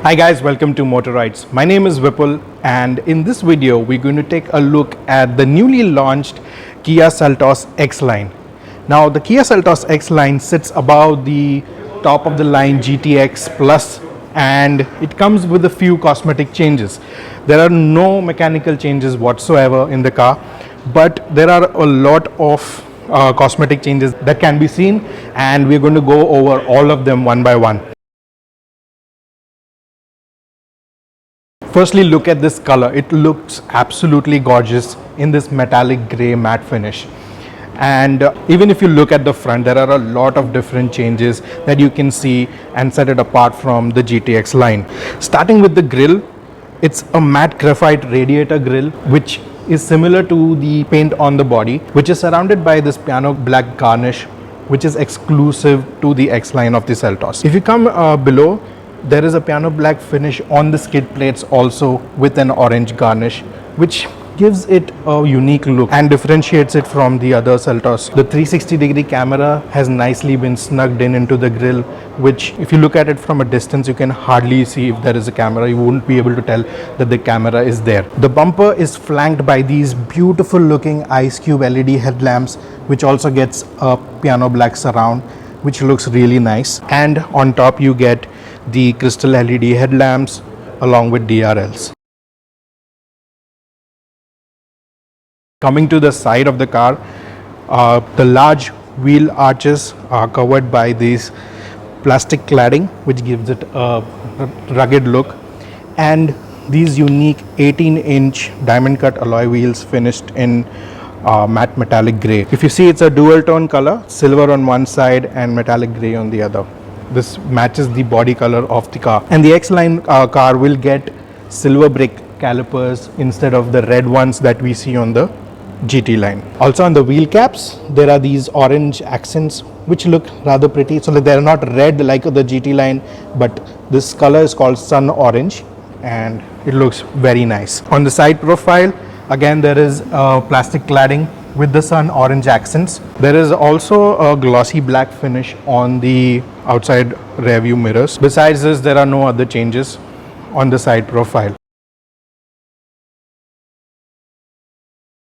Hi guys, welcome to Motoroids. My name is Vipul, and in this video we're going to take a look at the newly launched Kia Seltos X line. Now the Kia Seltos X line sits above the top of the line GTX Plus, and it comes with a few cosmetic changes. There are no mechanical changes whatsoever in the car, but there are a lot of cosmetic changes that can be seen, and we're going to go over all of them one by one. Firstly, look at this color. It looks absolutely gorgeous in this metallic gray matte finish. And even if you look at the front, there are a lot of different changes that you can see and set it apart from the GTX line. Starting with the grille, it's a matte graphite radiator grille, which is similar to the paint on the body, which is surrounded by this piano black garnish, which is exclusive to the X line of the Seltos. If you come below, there is a piano black finish on the skid plates also with an orange garnish, which gives it a unique look and differentiates it from the other Seltos. The 360-degree camera has nicely been snugged into the grille, which if you look at it from a distance, you can hardly see if there is a camera. You won't be able to tell that the camera is there. The bumper is flanked by these beautiful looking Ice Cube LED headlamps, which also gets a piano black surround, which looks really nice. And on top you get the crystal LED headlamps along with DRLs. Coming to the side of the car, the large wheel arches are covered by this plastic cladding, which gives it a rugged look, and these unique 18-inch diamond cut alloy wheels finished in matte metallic gray. If you see, it's a dual tone color, silver on one side and metallic gray on the other. This matches the body color of the car, and the X line car will get silver brake calipers instead of the red ones that we see on the GT line. Also on the wheel caps, there are these orange accents which look rather pretty. So they're not red like the GT line, but this color is called sun orange and it looks very nice. On the side profile, again there is plastic cladding with the sun orange accents. There is also a glossy black finish on the outside rear view mirrors. Besides this, there are no other changes on the side profile.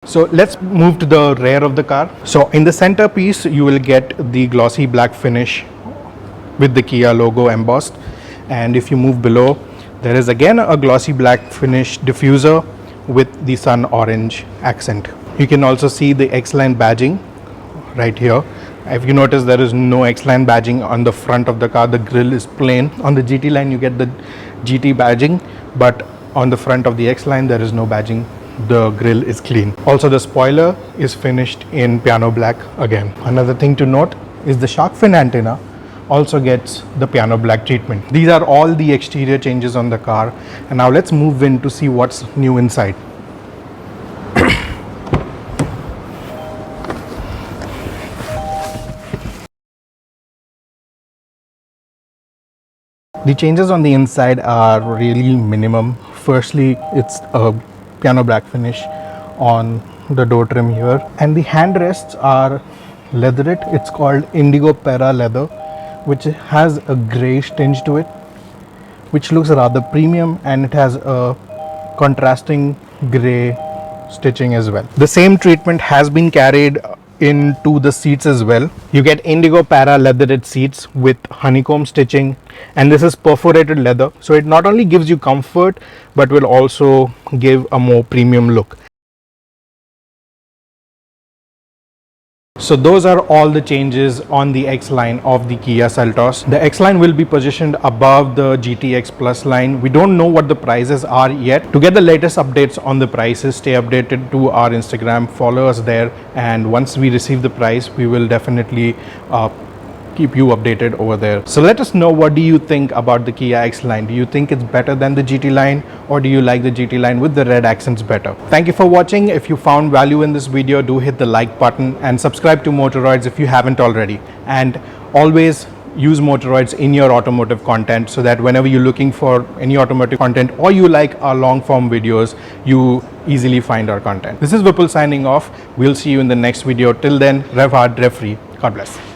So let's move to the rear of the car. So in the center piece, you will get the glossy black finish with the Kia logo embossed. And if you move below, there is again a glossy black finish diffuser with the sun orange accent. You can also see the X line badging right here. If you notice, there is no X line badging on the front of the car. The grille is plain. On the GT line, you get the GT badging, but on the front of the X line, there is no badging. The grille is clean. Also, the spoiler is finished in piano black again. Another thing to note is the shark fin antenna also gets the piano black treatment. These are all the exterior changes on the car, and now let's move in to see what's new inside. The changes on the inside are really minimum. Firstly, it's a piano black finish on the door trim here, and the handrests are leatherette. It's called Indigo Para leather, which has a grayish tinge to it, which looks rather premium, and it has a contrasting gray stitching as well. The same treatment has been carried into the seats as well. You get Indigo Para leatherette seats with honeycomb stitching, and this is perforated leather, so it not only gives you comfort but will also give a more premium look. So those are all the changes on the X line of the Kia Seltos. The X line will be positioned above the GTX Plus line. We don't know what the prices are yet. To get the latest updates on the prices, stay updated to our Instagram, follow us there, and once we receive the price, we will definitely keep you updated over there. So let us know, what do you think about the Kia X line? Do you think it's better than the GT line, or do you like the GT line with the red accents better? Thank you for watching. If you found value in this video, do hit the like button and subscribe to Motoroids if you haven't already. And always use Motoroids in your automotive content, so that whenever you're looking for any automotive content or you like our long form videos, you easily find our content. This is Vipul signing off. We'll see you in the next video. Till then, rev hard, rev free. God bless.